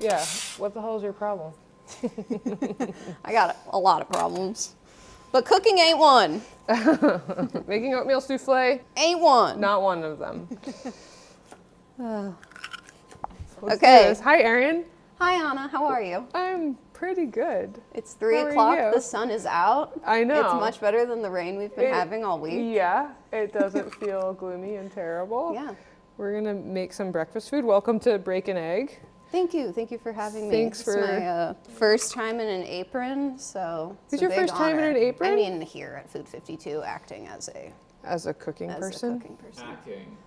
Yeah, what the hell is your problem? I got a lot of problems. But cooking ain't one. Making oatmeal souffle? Ain't one. Not one of them. Let's do Okay. this. Hi, Erin. Hi, Anna. How are you? I'm pretty good. It's 3 How are o'clock. you? The sun is out. I know. It's much better than the rain we've been having all week. Yeah, it doesn't feel gloomy and terrible. Yeah. We're going to make some breakfast food. Welcome to Break an Egg. Thank you. Thank you for having me. Thanks It's my first time in an apron, so It's your first time in an apron? I mean, here at Food52, acting as a cooking person? a cooking person. Acting.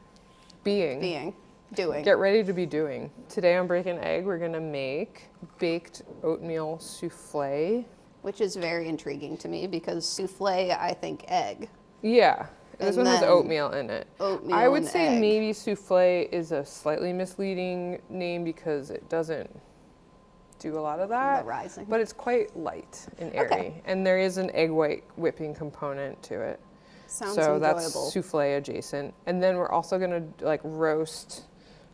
Doing. Get ready to be doing. Today on Break an Egg, we're going to make baked oatmeal souffle. Which is very intriguing to me because souffle, I think egg. Yeah. This And one has then oatmeal in it. oatmeal I would and say egg. maybe souffle is a slightly misleading name because it doesn't do a lot of that. The rising. But it's quite light and airy. Okay. And there is an egg white whipping component to it. Sounds So enjoyable. that's souffle adjacent. And then we're also going to like roast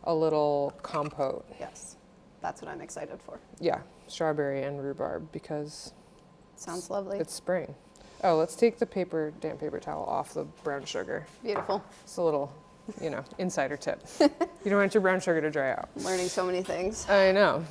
a little compote. Yes, that's what I'm excited for. Yeah, strawberry and rhubarb because Sounds lovely. it's spring. Oh, let's take the damp paper towel off the brown sugar. Beautiful. It's a little, insider tip. You don't want your brown sugar to dry out. I'm learning so many things. I know.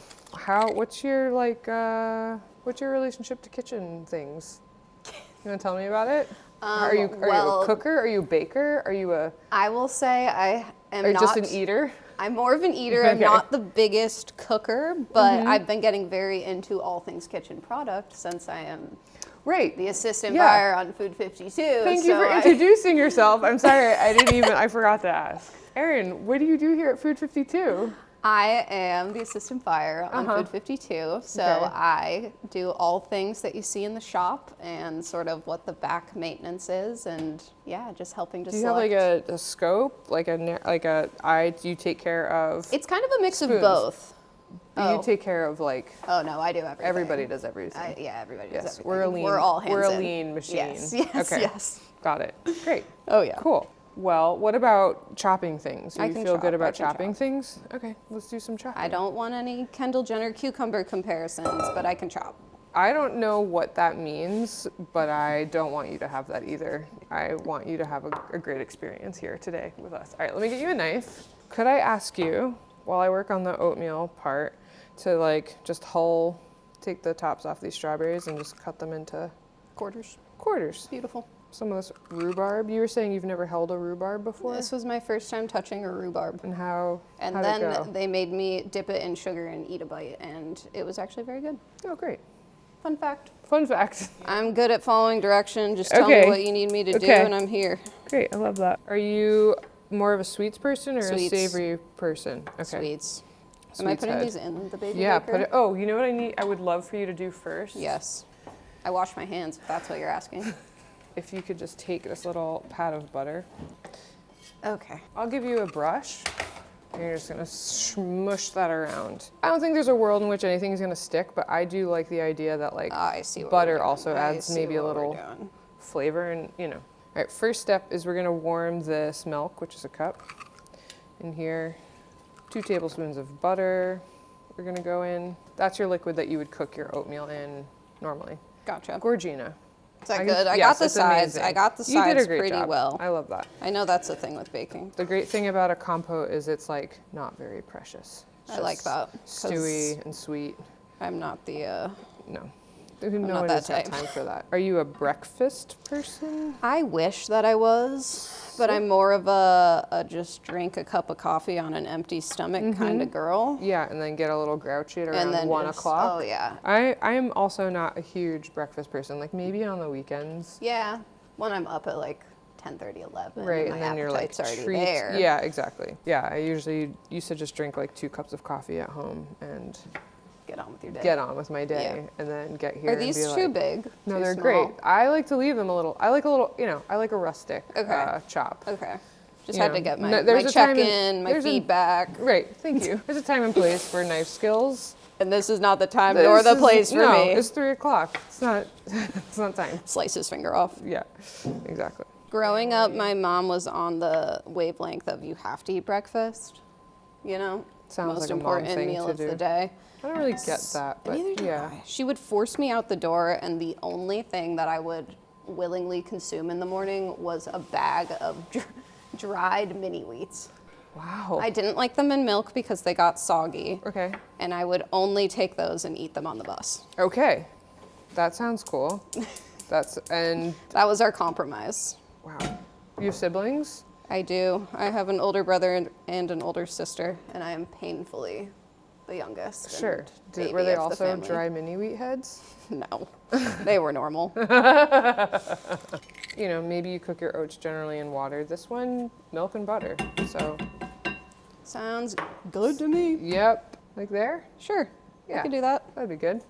What's your relationship to kitchen things? You want to tell me about it? Are you a cooker? Are you a baker? Are you I will say I am not just an eater? I'm more of an eater. I'm Okay. not the biggest cooker, but I've been getting very into all things kitchen product since I am Right. the assistant Yeah. buyer on Food52. Thank you for introducing yourself. I'm sorry, I forgot to ask. Erin, what do you do here at Food52? I am the assistant buyer on Food52, so Okay. I do all things that you see in the shop and sort of what the back maintenance is, and yeah, just helping to Do you have select. like a scope, do you take care of? It's kind of a mix spoons. of both. Do you take care of like? Oh no, I do everything. Everybody does everything. Everybody does Yes, everything. we're a lean. We're all hands We're a in. lean machine. Yes, yes, Okay. yes. Got it. Great. Oh yeah. Cool. Well, what about chopping things? Do I you can feel chop, good I about can chopping chop. things? Okay, let's do some chopping. I don't want any Kendall Jenner cucumber comparisons, but I can chop. I don't know what that means, but I don't want you to have that either. I want you to have a great experience here today with us. All right, let me get you a knife. Could I ask you, while I work on the oatmeal part, to just take the tops off these strawberries and just cut them into Quarters. quarters? Beautiful. Some of this rhubarb. You were saying you've never held a rhubarb before? This was my first time touching a rhubarb. And how'd And it then go? they made me dip it in sugar and eat a bite, and it was actually very good. Oh, great. Fun fact. Fun fact. I'm good at following direction. Just tell Okay. me what you need me to do, Okay. and I'm here. Great, I love that. Are you more of a sweets person or Sweets. a savory person? Okay. Sweets. Am I Sweets putting head. these in the baby Yeah, baker? put it. Oh, you know what I would love for you to do first? Yes. I wash my hands, if that's what you're asking. If you could just take this little pat of butter. Okay. I'll give you a brush. And you're just gonna smush that around. I don't think there's a world in which anything's gonna stick, but I do like the idea that I see what butter we're doing. also I adds see maybe a what we're little doing. flavor and All right, first step is we're gonna warm this milk, which is a cup. In here, 2 tablespoons of butter. We're gonna go in. That's your liquid that you would cook your oatmeal in normally. Gotcha. Gorgina. Is that good? I got the it's sides. amazing. I got the You did a sides great pretty job. well. I love that. I know that's the thing with baking. The great thing about a compote is it's not very precious. It's I like just that, 'cause Stewy and sweet. I'm not the. No. No not one that has got type. time for that. Are you a breakfast person? I wish that I was, but I'm more of a just drink a cup of coffee on an empty stomach kind of girl. Yeah, and then get a little grouchy at around And then 1 just- o'clock. Oh yeah. I am also not a huge breakfast person. Maybe on the weekends. Yeah. When I'm up at 10:30, 11. Right, my and then you're appetite's already treats. there. Yeah, exactly. Yeah, I usually used to just drink 2 cups of coffee at home and Get on with your day. get on with my day, Yeah. and then get here. Are and these be too like, big? No, Too they're small? great. I like to leave them a little. I like a rustic Okay. chop. Okay. Just You had know, to get no, my there's a time check-in, my there's a- feedback. Right, thank you. There's a time and place for knife skills. And this is not the time nor the place for no, me. it's 3 o'clock. It's not. It's not time. Slice his finger off. Yeah, exactly. Growing up, my mom was on the wavelength of you have to eat breakfast, Sounds most like a mom important thing meal to of do. the day. I don't really get that, but Neither do yeah. I. She would force me out the door, and the only thing that I would willingly consume in the morning was a bag of dried mini wheats. Wow. I didn't like them in milk because they got soggy. Okay. And I would only take those and eat them on the bus. Okay. That sounds cool. And That was our compromise. wow. You have siblings? I do. I have an older brother and an older sister, and I am painfully the youngest. Sure. and Were they baby of the also family. dry mini wheat heads? No, they were normal. You know, maybe you cook your oats generally in water. This one, milk and butter. So, Sounds good to me. yep. Like there? Sure, I Yeah. can do that. That'd be good.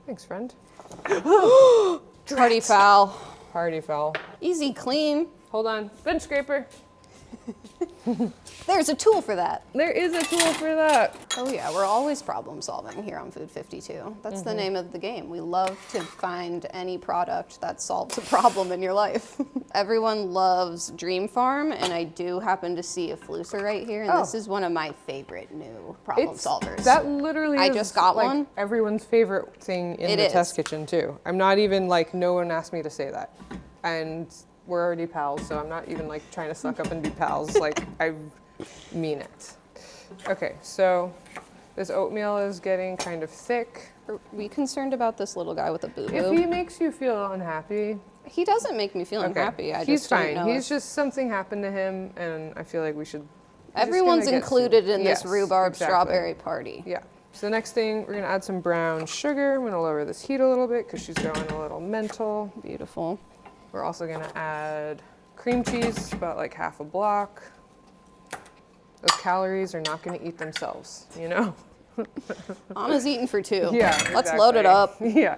Thanks, friend. Party foul. Party foul. Easy clean. Hold on. Bench scraper. There's a tool for that. There is a tool for that. Oh yeah, we're always problem solving here on Food52. That's the name of the game. We love to find any product that solves a problem in your life. Everyone loves Dream Farm, and I do happen to see a flooser right here, and this is one of my favorite new problem solvers. That literally I is just got like one. everyone's favorite thing in It the is. test kitchen too. I'm not even like, no one asked me to say that. And we're already pals, so I'm not even like trying to suck up and be pals. Like, I mean it. Okay, so this oatmeal is getting kind of thick. Are we concerned about this little guy with a If boo-boo? he makes you feel unhappy, He doesn't make me feel unhappy. I he's just don't fine. know He's if- just something happened to him, and I feel like we should. Everyone's included in this Yes, rhubarb exactly. strawberry party. Yeah. So the next thing, we're gonna add some brown sugar. I'm gonna lower this heat a little bit because she's going a little mental. Beautiful. We're also gonna add cream cheese, about like half a block. Those calories are not gonna eat themselves, you know? Anna's eating for two. Yeah. Let's load it up. Yeah.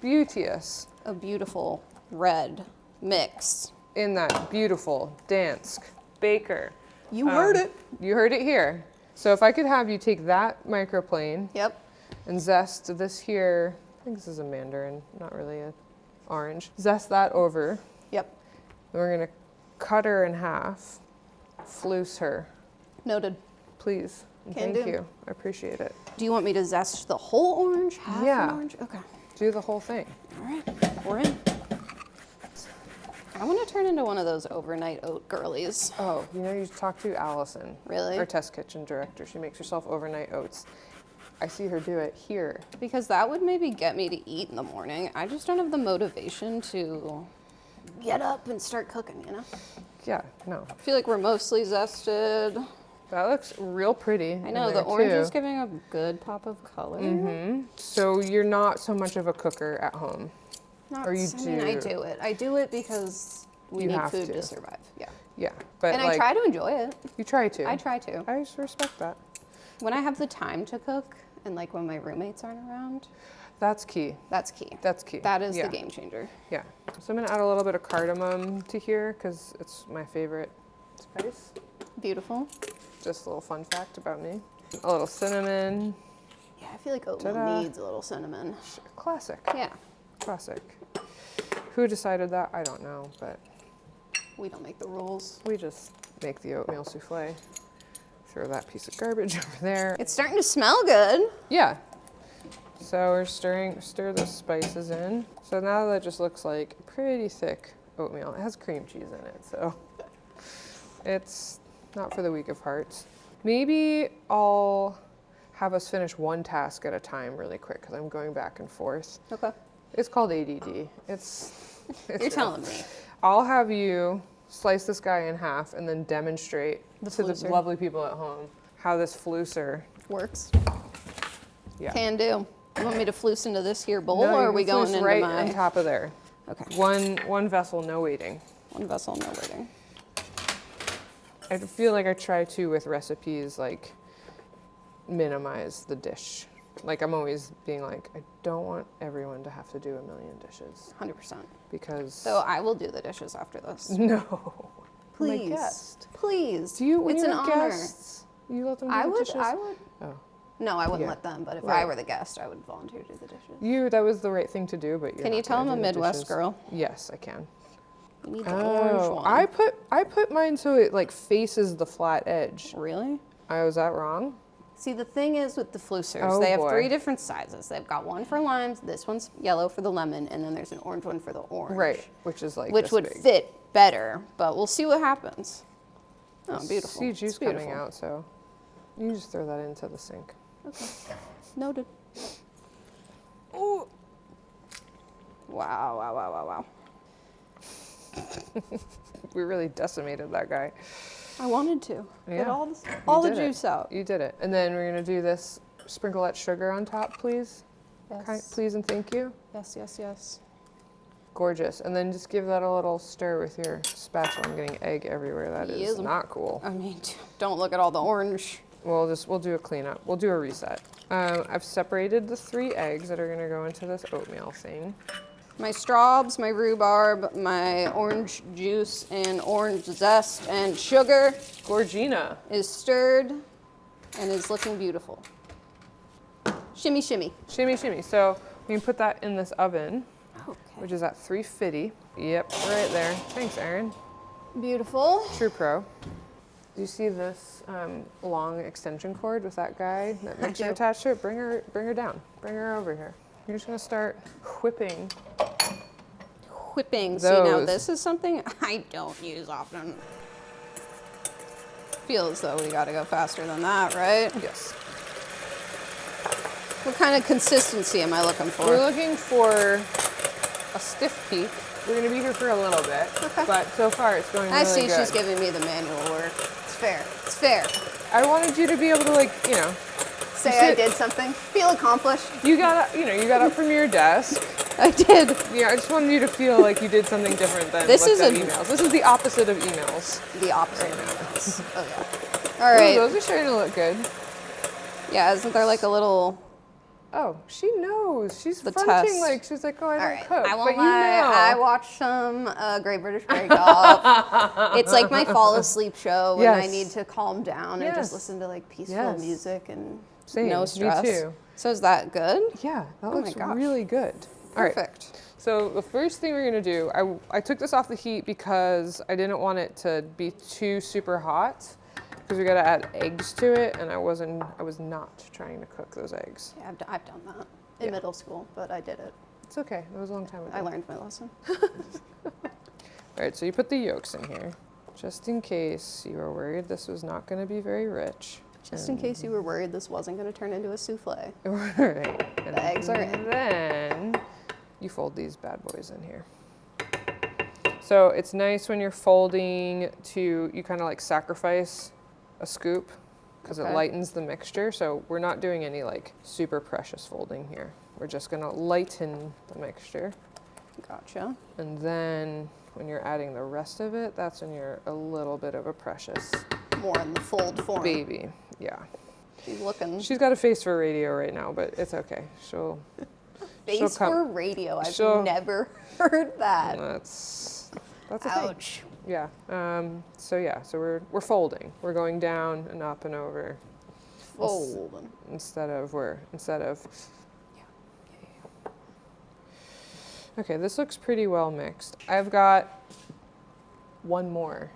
Beauteous. A beautiful red mix. In that beautiful Dansk baker. You heard it. You heard it here. So if I could have you take that microplane Yep. and zest this here, I think this is a mandarin, not really a orange. Zest that over. Yep. Then we're gonna cut her in half, floose her, Noted. please. And Can thank do. you. I appreciate it. Do you want me to zest the whole orange? Half Yeah. an orange? Okay. Do the whole thing. All right. We're in. I want to turn into one of those overnight oat girlies. Oh, you know, you talk to Allison, Really? our test kitchen director. She makes herself overnight oats. I see her do it here. Because that would maybe get me to eat in the morning. I just don't have the motivation to get up and start cooking, you know? Yeah, no, I feel like we're mostly zested. that looks real pretty. I know, the orange is giving a good pop of color. So you're not so much of a cooker at home. Not, Or you I mean, I do. do it. I do it because we You need have food to. to survive. Yeah. Yeah, but And like I try to enjoy it. you try to. I try to. I just respect that. When I have the time to cook and like when my roommates aren't around, That's key. that's key. That's key. That is Yeah. the game changer. Yeah. So I'm gonna add a little bit of cardamom to here because it's my favorite spice. Beautiful. Just a little fun fact about me. A little cinnamon. Yeah, I feel like oatmeal Ta-da. needs a little cinnamon. Classic. Yeah, Classic. Who decided that? I don't know, but we don't make the rules. we just make the oatmeal souffle. Throw that piece of garbage over there. It's starting to smell good. Yeah. So we're stir the spices in. So now that just looks like pretty thick oatmeal. It has cream cheese in it, so it's not for the weak of heart. Maybe I'll have us finish one task at a time really quick because I'm going back and forth. Okay. It's called ADD. It's You're real. telling me. I'll have you slice this guy in half and then demonstrate The to the flooser. lovely people at home how this flooser. Works. Yeah. Can do. You want me to floose into this here bowl, No, or you are we can going floosh into right my... on top of there? Okay. One vessel, no waiting. One vessel, no waiting. I feel like I try to with recipes like minimize the dish. Like I'm always being like, I don't want everyone to have to do a million dishes 100%. because So I will do the dishes after this. no. Please. My guest. Please. Do you? When It's you an have honor. guests, you let them do I the would. dishes? I would. Oh, No, I wouldn't Yeah. let them. But if I Right. were the guest, I would volunteer to do the dishes. that was the right thing to do, but you're Can you not tell I'm gonna a do the Midwest dishes. girl? Yes, I can. You need the orange Oh, one. I put mine so it like faces the flat edge. Really? Was that wrong? See, the thing is with the Flusers, Oh, they have boy. 3 different sizes. They've got one for limes, this one's yellow for the lemon, and then there's an orange one for the orange. Right, which is like Which this would big. fit better, but we'll see what happens. Oh, beautiful. See juice It's beautiful. coming out, so you can just throw that into the sink. Okay. Noted. Ooh. Wow, wow, wow, wow, wow. We really decimated that guy. I wanted to. Get Yeah, all the did it. juice out. You did it. And then we're gonna do this, sprinkle that sugar on top, please. Yes. Please and thank you. Yes, yes, yes. Gorgeous. And then just give that a little stir with your spatula. I'm getting egg everywhere. That is Yes. not cool. I mean, don't look at all the orange. We'll do a cleanup. We'll do a reset. I've separated the 3 eggs that are gonna go into this oatmeal thing. My straws, my rhubarb, my orange juice and orange zest and sugar Gorgina. is stirred and is looking beautiful. Shimmy, shimmy. Shimmy, shimmy. So we can put that in this oven, Okay. which is at 350. Yep, right there. Thanks, Erin. Beautiful. True pro. Do you see this long extension cord with that guy, that mixer do. attached to it? Bring her down. Bring her over here. You're just gonna start whipping. Whipping. See, now Those. this is something I don't use often. Feels though we gotta go faster than that, right? Yes. What kind of consistency am I looking for? We're looking for a stiff peak. We're gonna be here for a little bit, Okay. but so far it's going really I see good. she's giving me the manual work. It's fair. It's fair. I wanted you to be able to, like, you know, Say You I sit- did something. Feel accomplished. you got up from your desk. I did. Yeah, I just wanted you to feel like you did something different than This is looked at a- emails. This is the opposite of emails. The opposite. Right now. Oh yeah. All Ooh, right. those are starting to look good. Yeah, isn't there like a little? Oh, she knows. She's The fronting test. like she's like, oh, I All don't right. cook, I but won't you lie. know. I watched some Great British Bake Off. It's like my fall asleep show when I Yes. need to calm down and just Yes. listen to like peaceful Yes. music and Same, no me stress. too. So is that good? Yeah, that Oh my looks gosh. really good. All right. Perfect. So the first thing we're gonna do, I took this off the heat because I didn't want it to be too super hot because we gotta add eggs to it, and I was not trying to cook those eggs. Yeah, I've done that in Yeah. middle school, but I did it. It's okay. That was a long time ago. I learned my lesson. All right, so you put the yolks in here, just in case you were worried this was not gonna be very rich. Just in case you were worried this wasn't going to turn into a souffle. All right. And The eggs are in. then you fold these bad boys in here. So it's nice when you're folding you kind of like sacrifice a scoop because it Okay. lightens the mixture. So we're not doing any like super precious folding here. We're just gonna lighten the mixture. Gotcha. And then when you're adding the rest of it, that's when you're a little bit of a precious More in the fold form. baby. Yeah. She's looking. She's got a face for radio right now, but it's okay. she'll Face come- for radio. I've she'll- never heard that. That's a thing. Ouch. Yeah. So we're folding. We're going down and up and over Fold. instead of. Okay, this looks pretty well mixed. I've got one more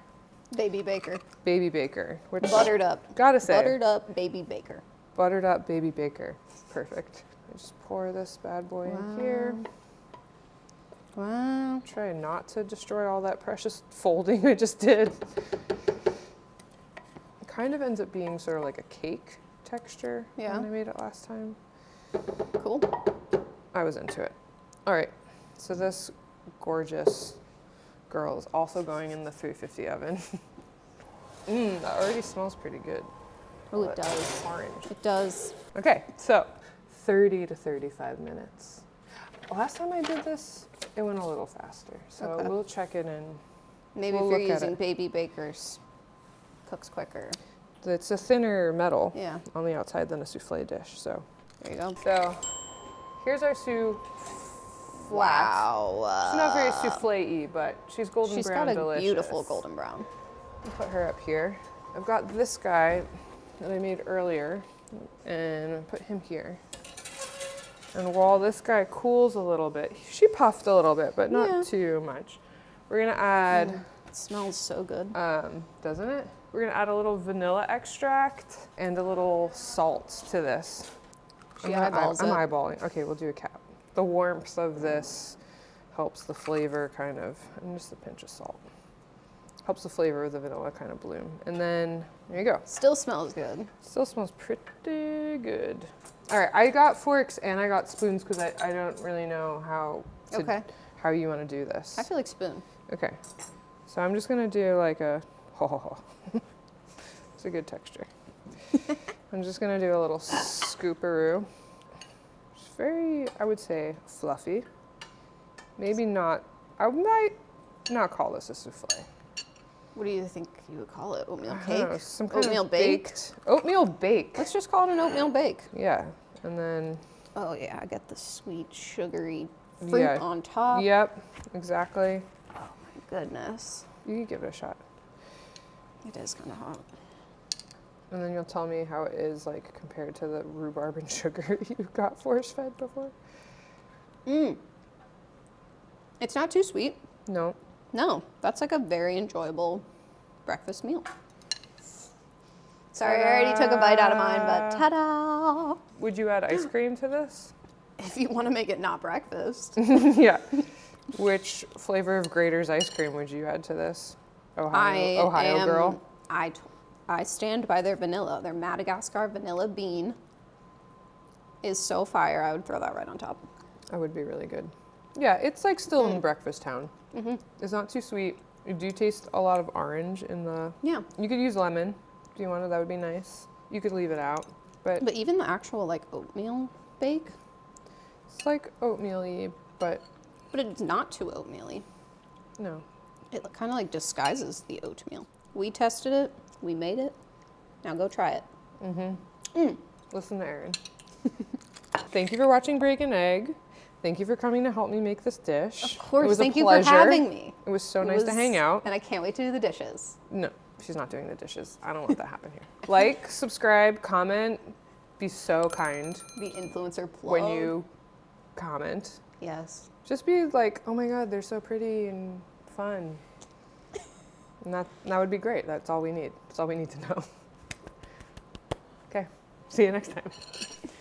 Baby baker. baby baker, which Buttered up. gotta say Buttered up baby baker. buttered up baby baker. Perfect. I just pour this bad boy in here. Wow. Try not to destroy all that precious folding I just did. It kind of ends up being sort of like a cake texture Yeah. when I made it last time. Cool. I was into it. All right, so this gorgeous girl is also going in the 350 oven. That already smells pretty good. Oh, it That does. Orange. It does. Okay, so 30 to 35 minutes. Last time I did this, it went a little faster. So Okay. we'll check it in. Maybe We'll if you're look at using it. baby bakers, cooks quicker. It's a thinner metal Yeah. on the outside than a souffle dish. So, There you go. here's our souffle. Wow. She's not very souffle-y, but she's golden She's brown got a delicious. beautiful golden brown. I'll put her up here. I've got this guy that I made earlier, and I put him here. And while this guy cools a little bit, she puffed a little bit, but not Yeah. too much. We're gonna add, It smells so good. doesn't it? We're gonna add a little vanilla extract and a little salt to this. She eyeballs I'm it. eyeballing. Okay, we'll do a cap. The warmth of this helps the flavor kind of, and just a pinch of salt. Helps the flavor of the vanilla kind of bloom. And then, there you go. Still smells good. Still smells pretty good. All right, I got forks and I got spoons because I don't really know how you want to do this. I feel like spoon. Okay, so I'm just gonna do like a, it's a good texture. I'm just gonna do a little scooperoo. It's very, I would say, fluffy. Maybe not, I might not call this a souffle. What do you think you would call it? Oatmeal I cake? don't know, some kind Oatmeal of baked? Oatmeal bake. Let's just call it an oatmeal bake. Yeah, and then. Oh yeah, I get the sweet, sugary fruit on top. Yep, exactly. Oh my goodness. You can give it a shot. It is kind of hot. And then you'll tell me how it is like compared to the rhubarb and sugar you got force fed before. It's not too sweet. No. No, that's like a very enjoyable breakfast meal. Sorry, I already took a bite out of mine, but ta-da! Would you add ice cream to this? If you want to make it not breakfast. Yeah. Which flavor of Grater's ice cream would you add to this? Ohio girl. I stand by their vanilla. Their Madagascar vanilla bean is so fire. I would throw that right on top. That would be really good. Yeah, it's like still in breakfast town. It's not too sweet. You do taste a lot of orange in the. Yeah. You could use lemon if you wanted. That would be nice. You could leave it out, but even the actual like oatmeal bake. It's like oatmeal-y, but it's not too oatmeal-y. no. It kind of like disguises the oatmeal. We tested it. We made it. Now go try it. Listen to Erin. Thank you for watching Break an Egg. Thank you for coming to help me make this dish. Of course. It was Thank a you pleasure. for having me. It was so nice to hang out. And I can't wait to do the dishes. No, she's not doing the dishes. I don't want that to happen here. Like, subscribe, comment, be so kind The influencer plug. when you comment. Yes. Just be like, oh my God, they're so pretty and fun. And that would be great. That's all we need. That's all we need to know. Okay, see you next time.